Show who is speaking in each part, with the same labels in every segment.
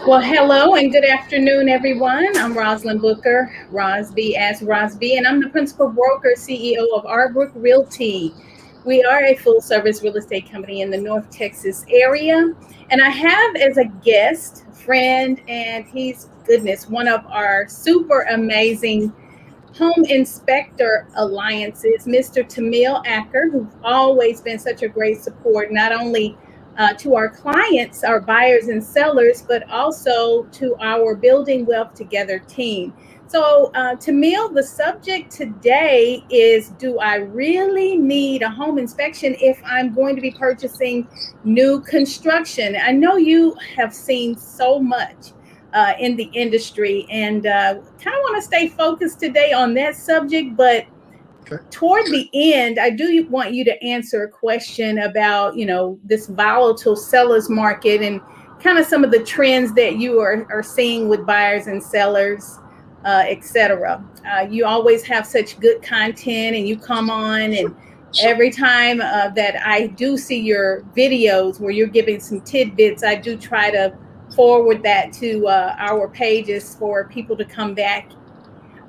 Speaker 1: Well, hello and good afternoon, everyone. I'm Rosalind Booker, Rosby as Rosby, and I'm the principal broker CEO of Arbrook Realty. We are a full service real estate company in the North Texas area. And I have as a guest, friend, and he's, goodness, one of our super amazing home inspector alliances, Mr. Tamill Acker, who's always been such a great support, not only to our clients, our buyers and sellers, but also to our Building Wealth Together team. So, Tamill, the subject today is, do I really need a home inspection if I'm going to be purchasing new construction? I know you have seen so much in the industry, and kind of want to stay focused today on that subject. But
Speaker 2: Okay.
Speaker 1: toward the end, I do want you to answer a question about, this volatile sellers market and kind of some of the trends that you are seeing with buyers and sellers, etc. You always have such good content, and you come on, and every time that I do see your videos where you're giving some tidbits, I do try to forward that to our pages for people to come back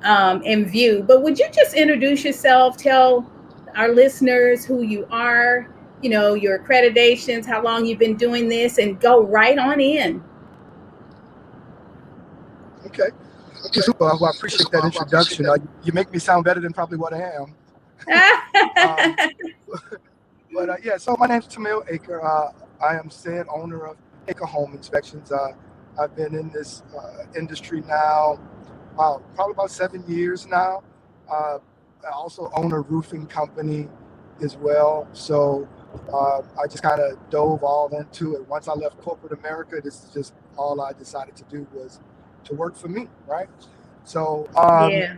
Speaker 1: and view. But would you just introduce yourself, tell our listeners who you are, your accreditations, how long you've been doing this, and go right on in.
Speaker 2: Okay. Super. Well, I appreciate that introduction. You make me sound better than probably what I am. Um, but yeah, so my name's Tamill Acker. I am said owner of Acker Home Inspections. I've been in this industry now, probably about 7 years now. I also own a roofing company as well. So I just kind of dove all into it. Once I left corporate America, this is just all I decided to do was to work for me, right? So
Speaker 1: Yeah.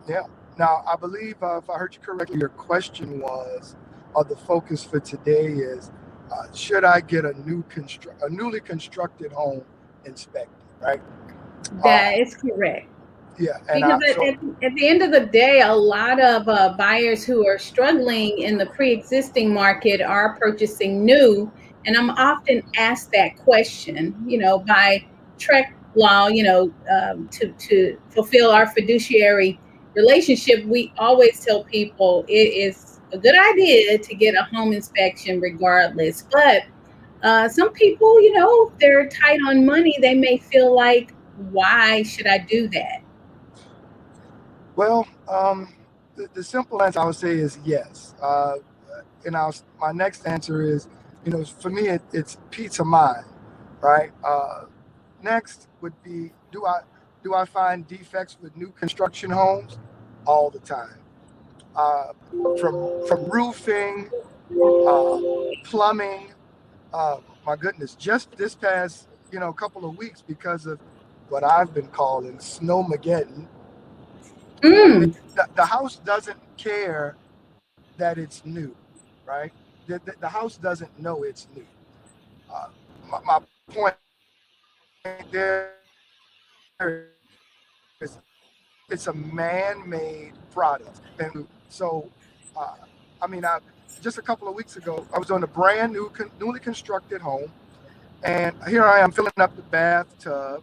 Speaker 2: yeah. Now I believe if I heard you correctly, your question was, or the focus for today is, should I get a newly constructed home inspected, right?
Speaker 1: That
Speaker 2: Uh,
Speaker 1: is correct.
Speaker 2: yeah, and
Speaker 1: Because
Speaker 2: so
Speaker 1: at the end of the day, a lot of buyers who are struggling in the pre-existing market are purchasing new. And I'm often asked that question, by Trek law, to fulfill our fiduciary relationship. We always tell people it is a good idea to get a home inspection regardless. But some people, if they're tight on money, they may feel like, why should I do that?
Speaker 2: well, the simple answer I would say is yes. My next answer is, for me it's peace of mind, right? Next would be, do I find defects with new construction homes? All the time. Uh, from roofing, uh, plumbing. My goodness, just this past couple of weeks, because of what I've been calling snowmageddon.
Speaker 1: Mm.
Speaker 2: The house doesn't care that it's new, right? The house doesn't know it's new. My point there is, it's a man-made product, and so I just a couple of weeks ago I was on a brand new, newly constructed home, and here I am filling up the bathtub,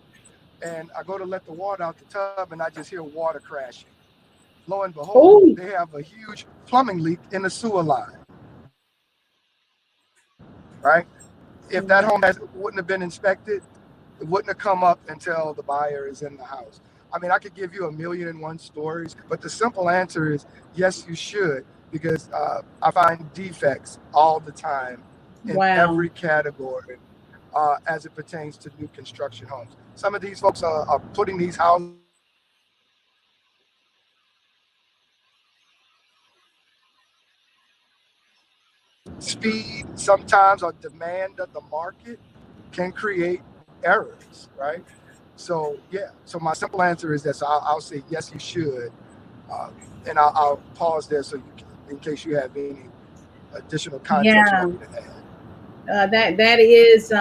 Speaker 2: and I go to let the water out the tub, and I just hear water crashing. Lo and behold,
Speaker 1: Oh,
Speaker 2: they have a huge plumbing leak in the sewer line, right? If that home wouldn't have been inspected, it wouldn't have come up until the buyer is in the house. I could give you a million and one stories, but the simple answer is yes, you should, because I find defects all the time in
Speaker 1: wow.
Speaker 2: every category as it pertains to new construction homes. Some of these folks are putting these houses speed sometimes or demand of the market can create errors, right? So yeah, so my simple answer is that, so I'll say yes, you should, uh, and I'll pause there so in case you have any additional context you
Speaker 1: Yeah,
Speaker 2: want me to add.
Speaker 1: that is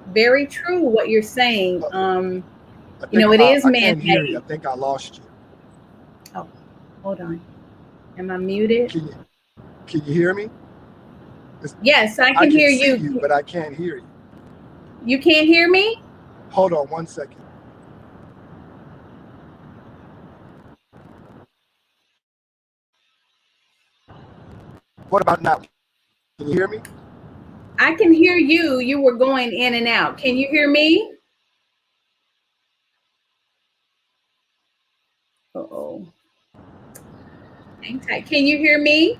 Speaker 1: very true what you're saying. It is
Speaker 2: I can't hear you. I
Speaker 1: man-made.
Speaker 2: think I lost you.
Speaker 1: Oh, hold on. Am I muted?
Speaker 2: Can you hear me? It's-
Speaker 1: Yes, I
Speaker 2: I
Speaker 1: can
Speaker 2: can
Speaker 1: hear
Speaker 2: see
Speaker 1: you.
Speaker 2: you, but I can't hear you.
Speaker 1: You can't hear me?
Speaker 2: Hold on 1 second. What about now? Can you hear me?
Speaker 1: I can hear you. You were going in and out. Can you hear me? Uh-oh. Hang tight. Can you hear me?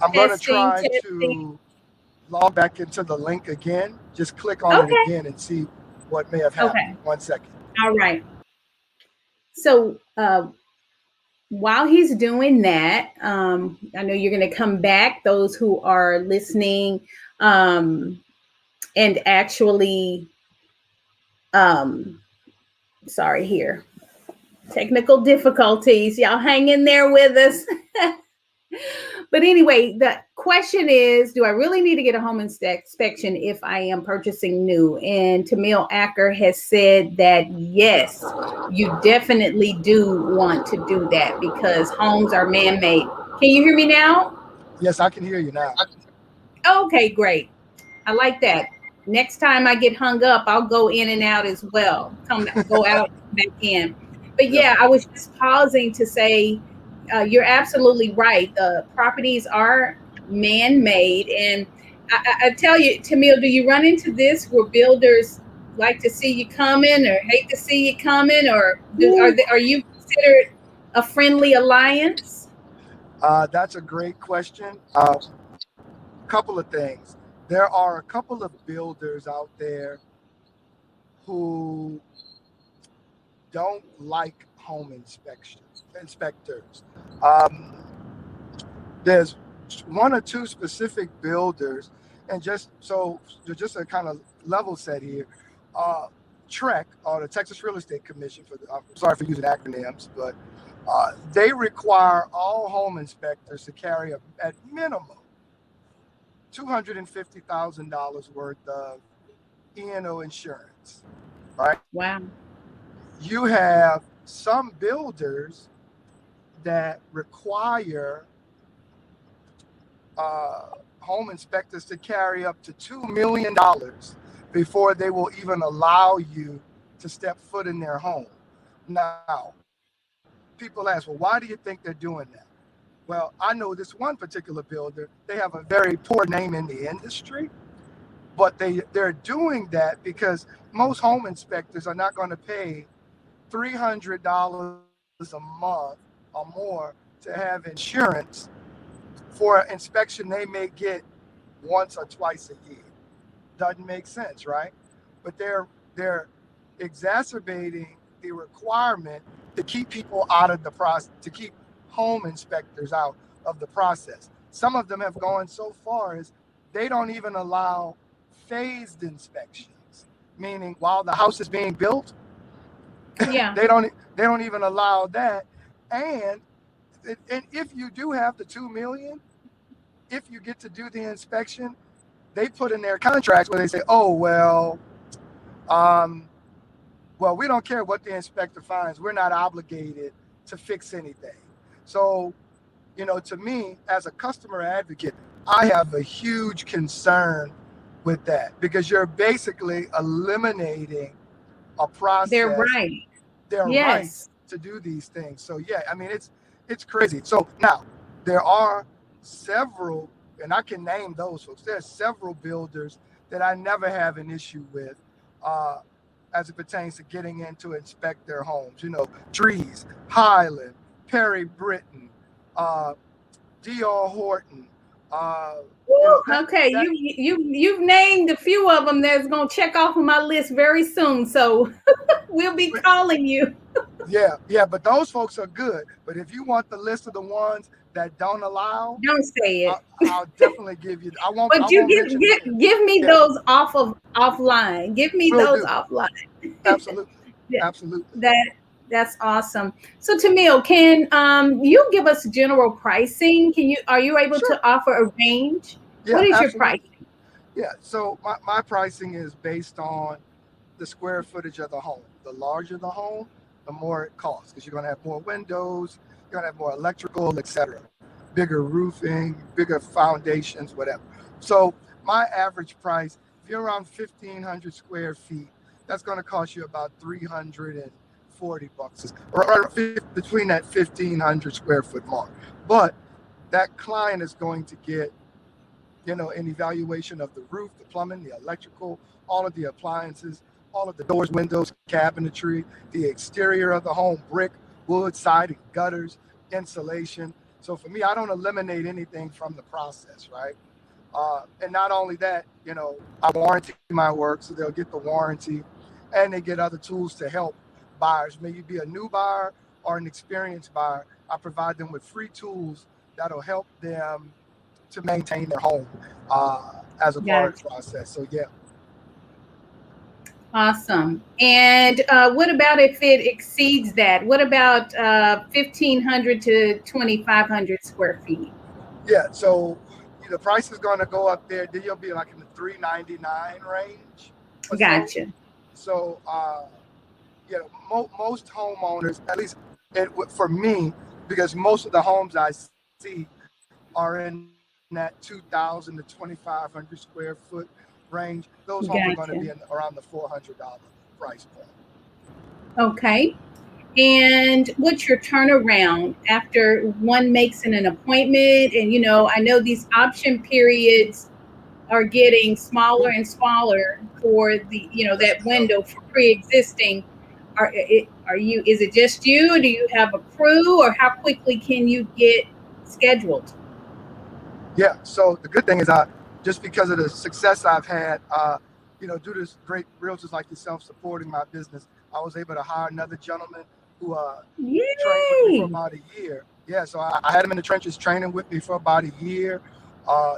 Speaker 2: I'm going to
Speaker 1: Testing,
Speaker 2: try
Speaker 1: testing.
Speaker 2: to log back into the link again. Just click on it
Speaker 1: Okay.
Speaker 2: again and see what may have happened.
Speaker 1: Okay.
Speaker 2: 1 second.
Speaker 1: All right. So while he's doing that, I know you're going to come back, those who are listening, and actually, sorry here, technical difficulties. Y'all hang in there with us. But anyway, the question is, do I really need to get a home inspection if I am purchasing new? And Tamill Acker has said that yes, you definitely do want to do that because homes are man-made. Can you hear me now?
Speaker 2: Yes, I can hear you now.
Speaker 1: Okay, great. I like that. Next time I get hung up, I'll go in and out as well. Go out, back in. But yeah, I was just pausing to say, you're absolutely right. The properties are man-made, and I tell you, Tamill, do you run into this where builders like to see you coming or hate to see you coming, or are you considered a friendly alliance?
Speaker 2: That's a great question. Couple of things. There are a couple of builders out there who don't like home inspectors. There's one or two specific builders, and just a kind of level set here. TREC, or the Texas Real Estate Commission, I'm sorry for using acronyms, but they require all home inspectors to carry at minimum $250,000 worth of E&O insurance, right?
Speaker 1: Wow.
Speaker 2: You have some builders that require home inspectors to carry up to $2 million before they will even allow you to step foot in their home. Now, people ask, well, why do you think they're doing that? Well, I know this one particular builder, they have a very poor name in the industry, but they're doing that because most home inspectors are not going to pay $300 a month or more to have insurance for an inspection they may get once or twice a year. Doesn't make sense, right? But they're exacerbating the requirement to keep people out of the process, to keep home inspectors out of the process. Some of them have gone so far as they don't even allow phased inspections, meaning while the house is being built,
Speaker 1: Yeah.
Speaker 2: they don't even allow that. And if you do have the 2 million, if you get to do the inspection, they put in their contracts where they say, oh, well, we don't care what the inspector finds. We're not obligated to fix anything. So, to me, as a customer advocate, I have a huge concern with that because you're basically eliminating a process.
Speaker 1: They're right.
Speaker 2: Their
Speaker 1: Yes.
Speaker 2: right to do these things. So yeah, I mean it's crazy. So now there are several, and I can name those folks. There are several builders that I never have an issue with as it pertains to getting in to inspect their homes. Trees, Highland, Perry Britton, D.R. Horton.
Speaker 1: Okay, you've named a few of them that's gonna check off on my list very soon. So we'll be calling you.
Speaker 2: Yeah, but those folks are good. But if you want the list of the ones that don't allow,
Speaker 1: don't say it.
Speaker 2: I'll definitely give you. I won't.
Speaker 1: But
Speaker 2: I
Speaker 1: you
Speaker 2: won't
Speaker 1: give me those offline. Give me
Speaker 2: Will
Speaker 1: those
Speaker 2: do.
Speaker 1: offline.
Speaker 2: Absolutely,
Speaker 1: Yeah,
Speaker 2: absolutely.
Speaker 1: That's awesome. So Tamill, can you give us general pricing? Are you able
Speaker 2: Sure.
Speaker 1: to offer a range?
Speaker 2: Yeah,
Speaker 1: What is
Speaker 2: absolutely.
Speaker 1: your pricing?
Speaker 2: Yeah, so my pricing is based on the square footage of the home. The larger the home, the more it costs because you're going to have more windows, you're going to have more electrical, etc. Bigger roofing, bigger foundations, whatever. So my average price if you're around 1,500 square feet, that's going to cost you about $340, or between that 1,500 square foot mark. But that client is going to get, an evaluation of the roof, the plumbing, the electrical, all of the appliances, all of the doors, windows, cabinetry, the exterior of the home, brick, wood, siding, gutters, insulation. So for me, I don't eliminate anything from the process, right? And not only that, I warranty my work, so they'll get the warranty, and they get other tools to help buyers. May you be a new buyer or an experienced buyer, I provide them with free tools that'll help them to maintain their home as a part of
Speaker 1: Gotcha.
Speaker 2: the process. So yeah.
Speaker 1: Awesome. And what about if it exceeds that? What about 1,500 to 2,500 square feet?
Speaker 2: Yeah, so the price is going to go up there. Then you'll be like in the 399 range or so.
Speaker 1: Gotcha.
Speaker 2: So most homeowners, at least for me, because most of the homes I see are in that 2,000 to 2,500 square foot range. Those homes are going to
Speaker 1: Gotcha.
Speaker 2: be in around the $400 price point.
Speaker 1: Okay. And what's your turnaround after one makes an appointment? And, I know these option periods are getting smaller
Speaker 2: Ooh,
Speaker 1: and smaller for
Speaker 2: that's
Speaker 1: that
Speaker 2: a good number.
Speaker 1: window for pre-existing. Is it just you? Do you have a crew, or how quickly can you get scheduled?
Speaker 2: Yeah. So the good thing is, just because of the success I've had, due to great realtors like yourself supporting my business, I was able to hire another gentleman who trained with me for
Speaker 1: Yay!
Speaker 2: about a year. Yeah. So I had him in the trenches training with me for about a year,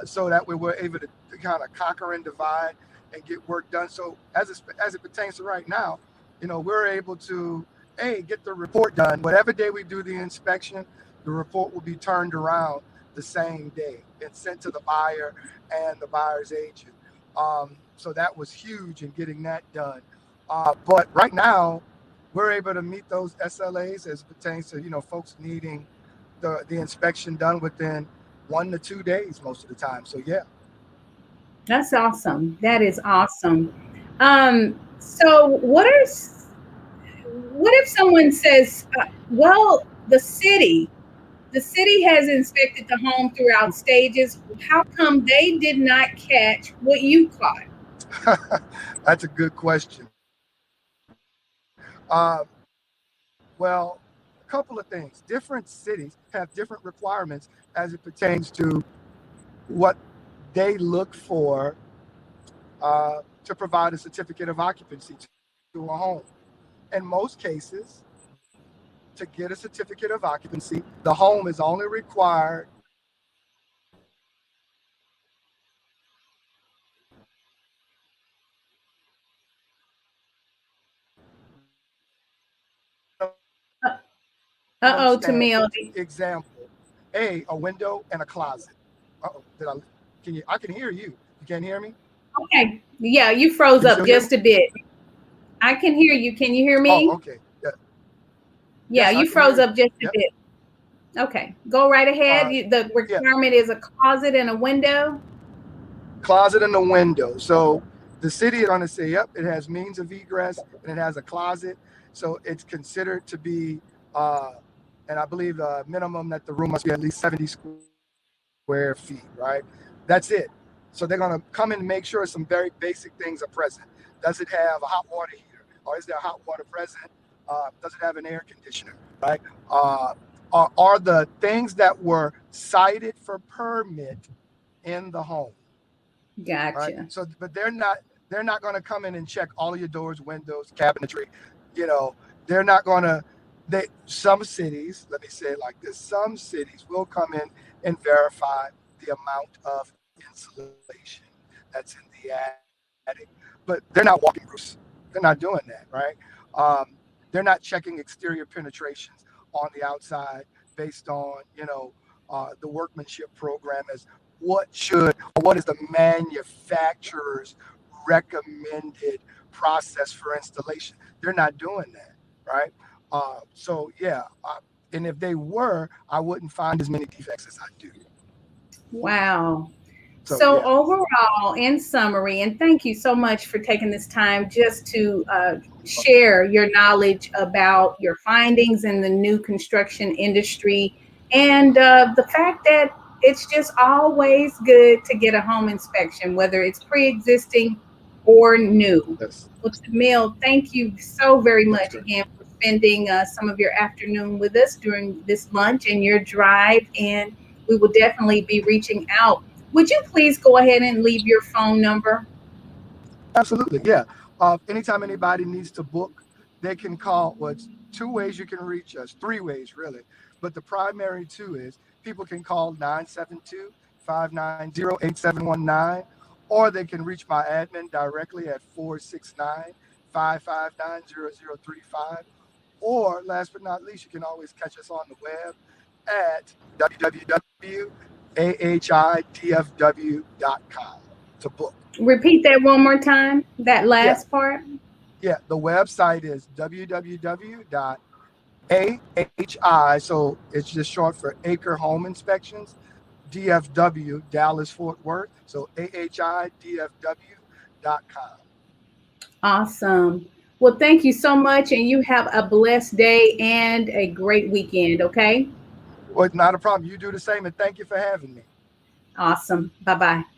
Speaker 2: so that way we're able to kind of conquer and divide and get work done. So as it pertains to right now, we're able to get the report done. Whatever day we do the inspection, the report will be turned around the same day and sent to the buyer and the buyer's agent. So that was huge in getting that done. But right now, we're able to meet those SLAs as it pertains to folks needing the inspection done within 1 to 2 days most of the time. So yeah.
Speaker 1: That's awesome. That is awesome. So what if someone says, well, the city has inspected the home throughout stages. How come they did not catch what you caught?
Speaker 2: That's a good question. Well, a couple of things. Different cities have different requirements as it pertains to what they look for to provide a certificate of occupancy to a home. In most cases, to get a certificate of occupancy, the home is only required minimum
Speaker 1: Uh-oh, Tamill.
Speaker 2: standards. Example, a window and a closet. Uh-oh, did I? Can you? I can hear you. You can't hear me?
Speaker 1: Okay. Yeah, you froze
Speaker 2: Can you
Speaker 1: up
Speaker 2: still hear me?
Speaker 1: just a bit. I can hear you. Can you hear
Speaker 2: Oh,
Speaker 1: me?
Speaker 2: okay. Yeah.
Speaker 1: Yeah,
Speaker 2: Yes, I
Speaker 1: you
Speaker 2: can hear
Speaker 1: froze
Speaker 2: you.
Speaker 1: up just a
Speaker 2: Yep.
Speaker 1: bit. Okay. Go right ahead. The
Speaker 2: Yeah.
Speaker 1: requirement is a closet and a window.
Speaker 2: Closet and a window. So the city is going to say, yep, it has means of egress and it has a closet. So it's considered to be, uh, and I believe the minimum that the room must be at least 70 square feet, right? That's it. So they're going to come in and make sure some very basic things are present. Does it have a hot water heater? Or is there hot water present? Does it have an air conditioner, right? Uh, are the things that were cited for permit in the home? Right?
Speaker 1: Gotcha.
Speaker 2: So, but they're not going to come in and check all of your doors, windows, cabinetry. You know, they're not going to. Some cities, let me say it like this: some cities will come in and verify the amount of insulation that's in the attic, but they're not walking roofs. They're not doing that, right? Um, they're not checking exterior penetrations on the outside based on the workmanship program as what is the manufacturer's recommended process for installation. They're not doing that, right? So yeah, and if they were, I wouldn't find as many defects as I do.
Speaker 1: Wow. So
Speaker 2: yeah.
Speaker 1: overall, in summary, and thank you so much for taking this time just to share your knowledge about your findings in the new construction industry and the fact that it's just always good to get a home inspection, whether it's pre-existing or new.
Speaker 2: Yes.
Speaker 1: Well, Tamill, thank you so very
Speaker 2: Yes,
Speaker 1: much
Speaker 2: sir.
Speaker 1: again for spending some of your afternoon with us during this lunch and your drive, and we will definitely be reaching out. Would you please go ahead and leave your phone number?
Speaker 2: Absolutely, yeah. Anytime anybody needs to book, they can call. Well, it's two ways you can reach us, three ways really. But the primary two is people can call 972-590-8719, or they can reach my admin directly at 469-559-0035. Or last but not least, you can always catch us on the web at www.ahidfw.com to book.
Speaker 1: Repeat that one more time, that
Speaker 2: Yeah,
Speaker 1: last part.
Speaker 2: yeah. The website is www.ahi, so it's just short for Acker Home Inspections, DFW, Dallas Fort Worth. So ahidfw.com.
Speaker 1: Awesome. Well, thank you so much, and you have a blessed day and a great weekend, okay?
Speaker 2: Well, not a problem. You do the same, and thank you for having me.
Speaker 1: Awesome. Bye bye.